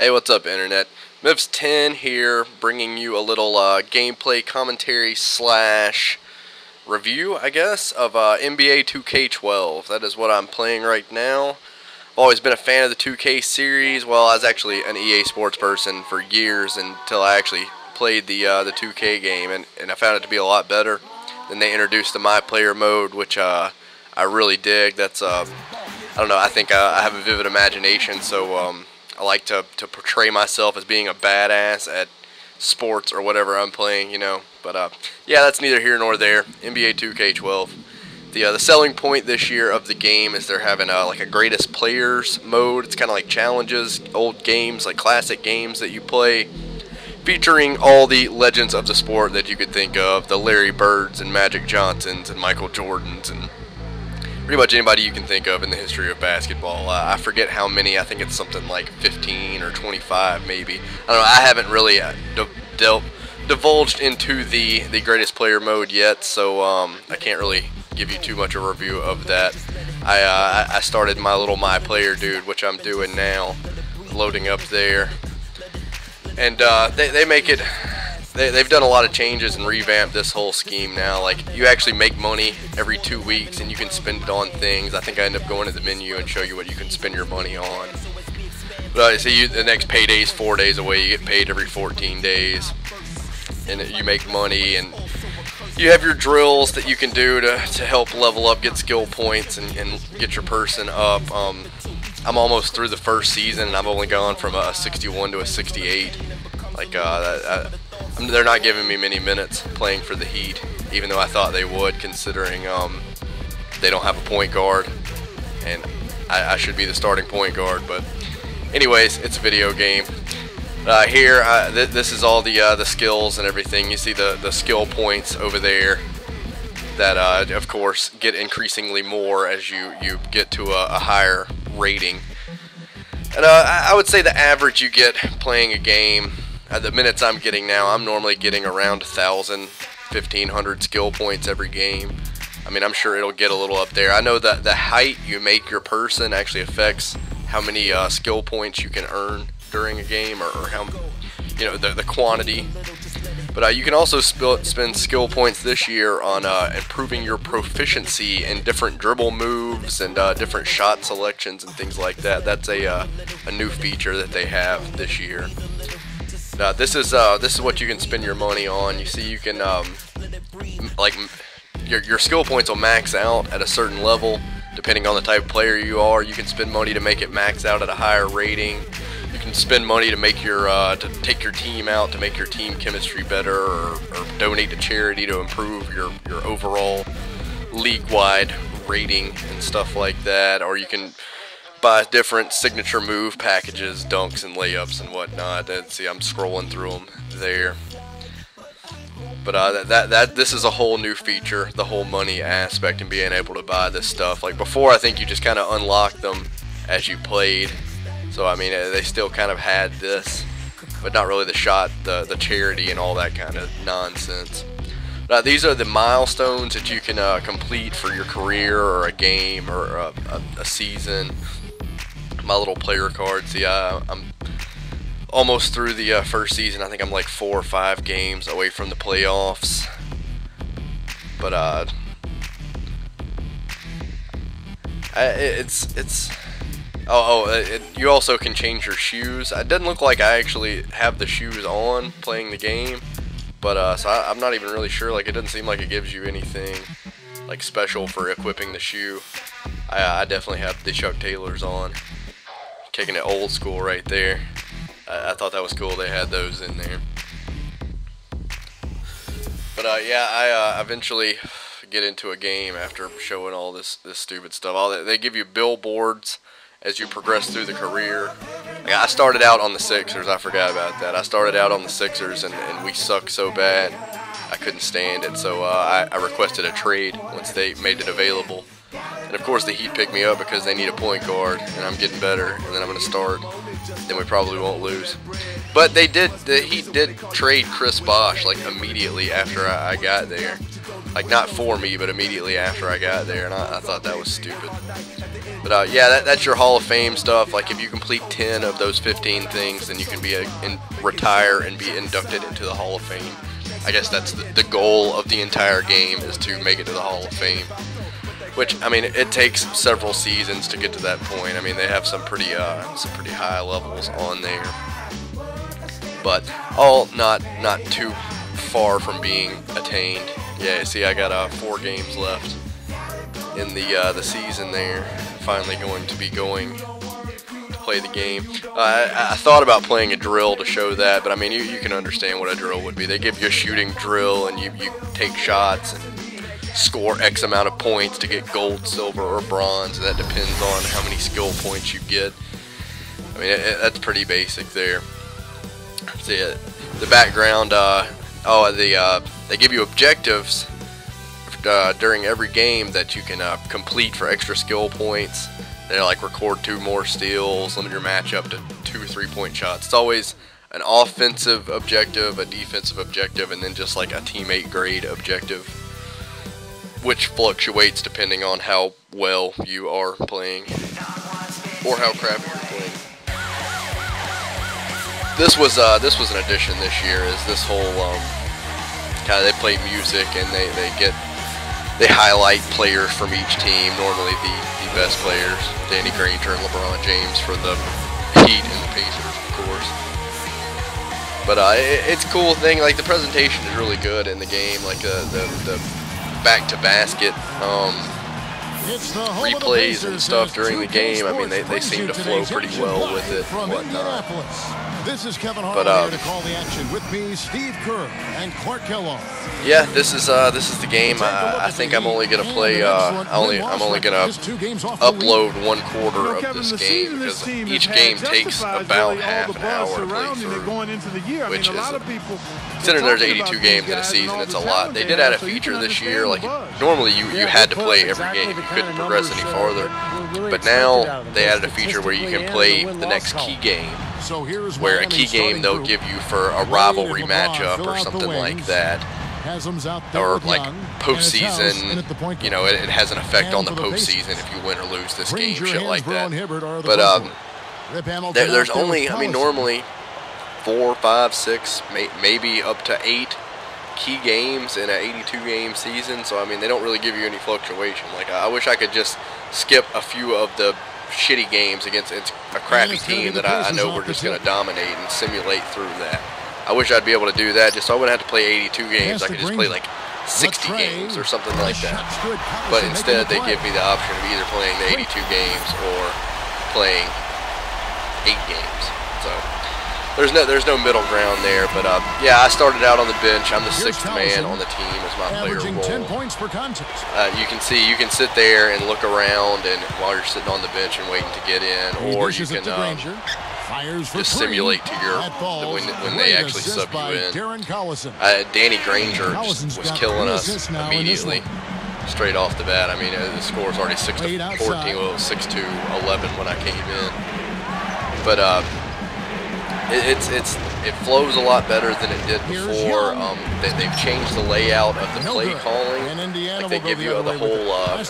Hey, what's up, Internet? Mivs10 here, bringing you a little gameplay commentary slash review, I guess, of NBA2K12. That is what I'm playing right now. I've always been a fan of the 2K series. Well, I was actually an EA Sports person for years until I actually played the 2K game, and I found it to be a lot better. Then they introduced the My Player mode, which I really dig. That's I don't know. I think I have a vivid imagination, so I like to portray myself as being a badass at sports or whatever I'm playing, you know. But yeah, that's neither here nor there. NBA 2K12. The selling point this year of the game is they're having like a greatest players mode. It's kind of like challenges, old games, like classic games that you play, featuring all the legends of the sport that you could think of, the Larry Birds and Magic Johnsons and Michael Jordans and pretty much anybody you can think of in the history of basketball. I forget how many. I think it's something like 15 or 25 maybe. I don't know. I haven't really divulged into the greatest player mode yet, so I can't really give you too much of a review of that. I started my little My Player dude, which I'm doing now, loading up there. And they make it... They've done a lot of changes and revamped this whole scheme now. Like, you actually make money every 2 weeks and you can spend it on things. I think I end up going to the menu and show you what you can spend your money on. But see, the next payday is 4 days away. You get paid every 14 days. And you make money, and you have your drills that you can do to help level up, get skill points, and get your person up. I'm almost through the first season, and I've only gone from a 61 to a 68. Like, they're not giving me many minutes playing for the Heat, even though I thought they would, considering they don't have a point guard, and I should be the starting point guard. But anyways, it's a video game. Here, this is all the skills and everything. You see the skill points over there that, of course, get increasingly more as you get to a higher rating. And I would say the average you get playing a game, the minutes I'm getting now, I'm normally getting around 1,000, 1,500 skill points every game. I mean, I'm sure it'll get a little up there. I know that the height you make your person actually affects how many skill points you can earn during a game, or how, you know, the quantity. But you can also spend skill points this year on improving your proficiency in different dribble moves and different shot selections and things like that. That's a new feature that they have this year. This is what you can spend your money on. You see, you can like your skill points will max out at a certain level depending on the type of player you are. You can spend money to make it max out at a higher rating. You can spend money to make your to take your team out, to make your team chemistry better, or donate to charity to improve your overall league-wide rating and stuff like that. Or you can buy different signature move packages, dunks and layups and whatnot. See, I'm scrolling through them there. But this is a whole new feature, the whole money aspect and being able to buy this stuff. Like before, I think you just kind of unlocked them as you played. So I mean, they still kind of had this, but not really the shot, the charity and all that kind of nonsense. These are the milestones that you can complete for your career or a game or a season. My little player card. See, I'm almost through the first season. I think I'm like 4 or 5 games away from the playoffs. But you also can change your shoes. It doesn't look like I actually have the shoes on playing the game, but so I'm not even really sure. Like, it doesn't seem like it gives you anything like special for equipping the shoe. I definitely have the Chuck Taylors on. Kicking it old school right there. I thought that was cool they had those in there. But yeah, I eventually get into a game after showing all this stupid stuff. They give you billboards as you progress through the career. Like, I started out on the Sixers. I forgot about that. I started out on the Sixers, and we sucked so bad I couldn't stand it. So I requested a trade once they made it available. And of course the Heat picked me up because they need a point guard, and I'm getting better, and then I'm going to start. Then we probably won't lose. But the Heat did trade Chris Bosh like immediately after I got there. Like, not for me, but immediately after I got there, and I thought that was stupid. But yeah, that's your Hall of Fame stuff. Like, if you complete 10 of those 15 things, then you can be retire and be inducted into the Hall of Fame. I guess that's the goal of the entire game, is to make it to the Hall of Fame. Which, I mean, it takes several seasons to get to that point. I mean, they have some pretty high levels on there, but all not too far from being attained. Yeah, see, I got 4 games left in the season there. Finally going to be going to play the game. I thought about playing a drill to show that, but I mean, you can understand what a drill would be. They give you a shooting drill, and you take shots and score X amount of points to get gold, silver, or bronze. That depends on how many skill points you get. I mean, that's pretty basic there. See, the background, they give you objectives during every game that you can complete for extra skill points. They like record 2 more steals, limit your matchup to 2 3-point shots. It's always an offensive objective, a defensive objective, and then just like a teammate grade objective, which fluctuates depending on how well you are playing or how crappy you're playing. This was an addition this year. Is this whole kind of, they play music and they highlight players from each team. Normally the best players, Danny Granger and LeBron James for the Heat and the Pacers, of course. But it's a cool thing. Like, the presentation is really good in the game. Like the back to basket replays and stuff during the game. I mean, they seem to flow pretty well with it and whatnot. This is Kevin Harlan here to call the action with me, Steve Kerr and Clark Kellogg. Yeah, this is the game. I think I'm only gonna play. I'm only gonna upload 1/4 of this game, because each game takes about half an hour to play through, which is, considering there's 82 games in a season, it's a lot. They did add a feature this year. Like, normally you had to play every game. You couldn't progress any farther. But now they added a feature where you can play the next key game. Where a key game they'll give you for a rivalry matchup or something like that, or like postseason. You know, it has an effect on the postseason if you win or lose this game, shit like that. But there's only, I mean, normally 4, 5, 6, maybe up to 8 key games in an 82-game season. So I mean, they don't really give you any fluctuation. Like, I wish I could just skip a few of the shitty games against a crappy team that I know we're just going to dominate and simulate through that. I wish I'd be able to do that, just so I wouldn't have to play 82 games. I could just play like 60 games or something like that. But instead, they give me the option of either playing the 82 games or playing 8 games. So there's no middle ground there. But yeah, I started out on the bench. I'm the 6th man on the team as my player role. You can see, you can sit there and look around, and while you're sitting on the bench and waiting to get in, or you can just simulate to your when they actually sub you in. Danny Granger was killing us immediately, straight off the bat. I mean, the score is already 6-14. Well, it was 6-11 when I came in. But it flows a lot better than it did before. They've changed the layout of the play calling. Like, they give you the whole, or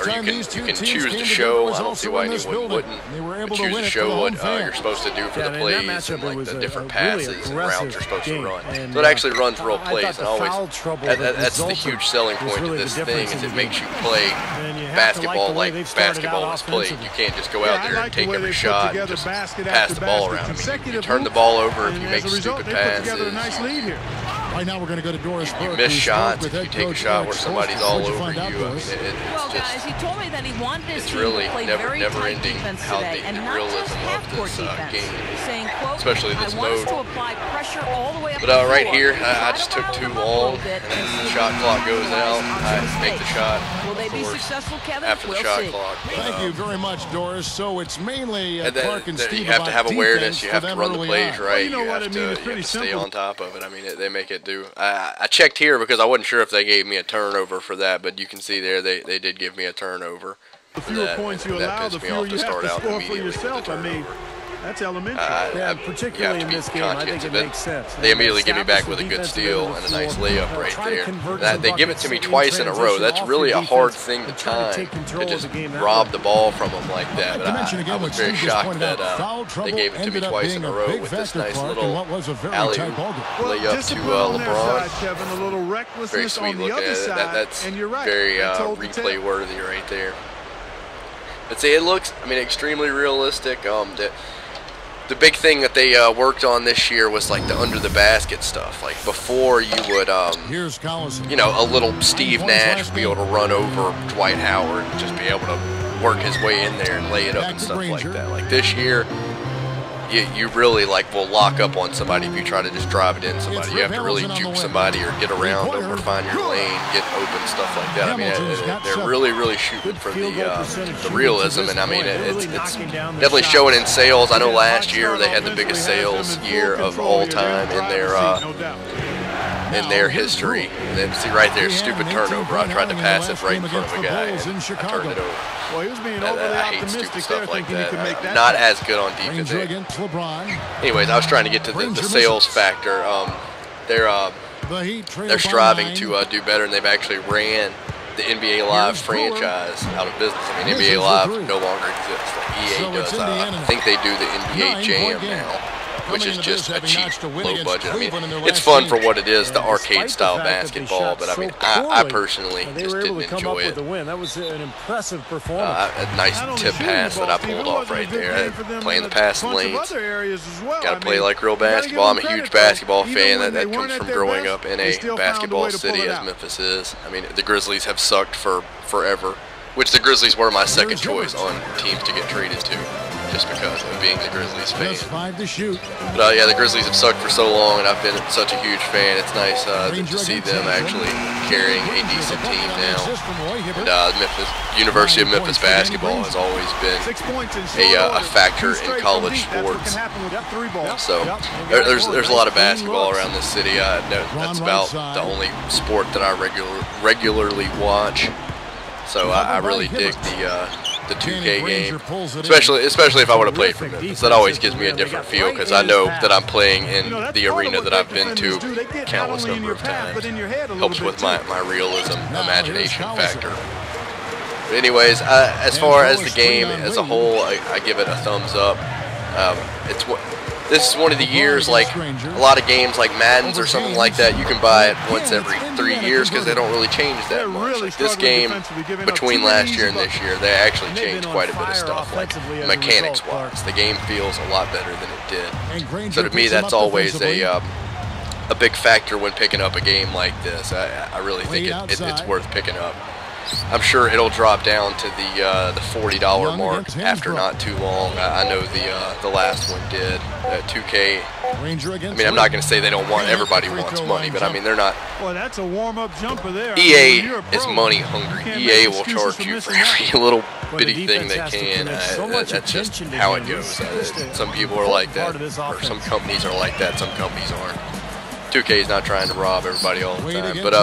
you can choose to show. I don't see why anyone wouldn't, but choose to show what you're supposed to do for the plays and like the different passes and routes you're supposed to run. So it actually runs real plays, and that's the huge selling point of this thing, is it makes you play basketball like basketball is played. You can't just go out there and take every shot and just pass the ball around. I mean, you turn the ball over if you make stupid passes. Right now we're going to go to Doris. You miss shots if you take a shot where somebody's all over you. I mean, it's really never ending how the realism of this game, especially this mode. But right here, I just took too long, and then the shot clock goes out. I make the shot, of course, after the shot clock. Thank you very much, Doris. So it's mainly Clark and Steve. You have to have awareness. You have to run the plays right. You have to stay on top of it. I mean, they make it do. I checked here because I wasn't sure if they gave me a turnover for that, but you can see there they did give me a turnover. The fewer points you allow, the fewer you have to score for yourself. I mean, That's elementary. Yeah, particularly in this game, I think it makes sense. They immediately give me back with a good steal and a nice layup right there. They give it to me twice in a row. That's really a hard thing to time, to just rob the ball from them like that. But I was very shocked that they gave it to me twice in a row with this nice little alley-oop layup to LeBron. Very sweet looking at it. That's very replay worthy right there. I'd say it looks, I mean, extremely realistic. The big thing that they worked on this year was like the under the basket stuff. Like before, you would, you know, a little Steve Nash would be able to run over Dwight Howard and just be able to work his way in there and lay it up and stuff like that. Like this year, you really like will lock up on somebody if you try to just drive it in somebody. You have to really juke somebody or get around them or find your lane, get open, stuff like that. I mean, they're really shooting for the realism, and I mean, it's definitely showing in sales. I know last year they had the biggest sales year of all time in their history. And then see right there, stupid turnover. I tried to pass it right in front of a guy and I turned it over. I hate stupid stuff like that. I'm not as good on defense. Anyways, I was trying to get to the sales factor. They're striving to do better, and they've actually ran the NBA Live franchise out of business. I mean, NBA Live no longer exists. Like EA does. I think they do the NBA Jam now, which is just a cheap, low budget. I mean, it's fun for what it is, the arcade-style basketball, but I mean, I personally just didn't enjoy it. That was an impressive performance. A nice tip pass that I pulled off right there. Playing the passing lanes. Got to play like real basketball. I'm a huge basketball fan. That comes from growing up in a basketball city as Memphis is. I mean, the Grizzlies have sucked for forever, which the Grizzlies were my second choice on teams to get traded to, just because of being the Grizzlies fan. But yeah, the Grizzlies have sucked for so long, and I've been such a huge fan. It's nice to see them actually carrying a decent team now. And University of Memphis basketball has always been a factor in college sports. So there's a lot of basketball around this city. That's about the only sport that I regularly watch. So I really dig the 2K game, especially if I would have played for Memphis. That always gives me a different feel because I know that I'm playing in the arena that I've been to countless number of times. Helps with my realism, imagination factor. But anyways, as far as the game as a whole, I give it a thumbs up. This is one of the years, like a lot of games like Madden's or something like that, you can buy it once every 3 years because they don't really change that much. Like this game, between last year and this year, they actually changed quite a bit of stuff, like mechanics-wise. The game feels a lot better than it did. So to me, that's always a big factor when picking up a game like this. I really think it's worth picking up. I'm sure it'll drop down to the $40 mark after not too long. I know the last one did. 2K. I mean, I'm not going to say they don't want. Everybody wants money, but I mean they're not. Well, that's a warm-up jumper there. EA is money hungry. EA will charge you for every little bitty thing they can. That's just how it goes. Some people are like that, or some companies are like that. Some companies aren't. 2K is not trying to rob everybody all the time, but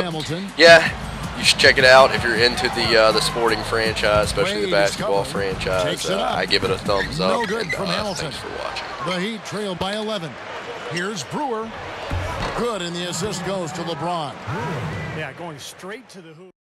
yeah. You should check it out if you're into the sporting franchise, especially the basketball franchise. I give it a thumbs up, and thanks for watching. The Heat trail by 11. Here's Brewer. Good, and the assist goes to LeBron. Yeah, going straight to the hoop.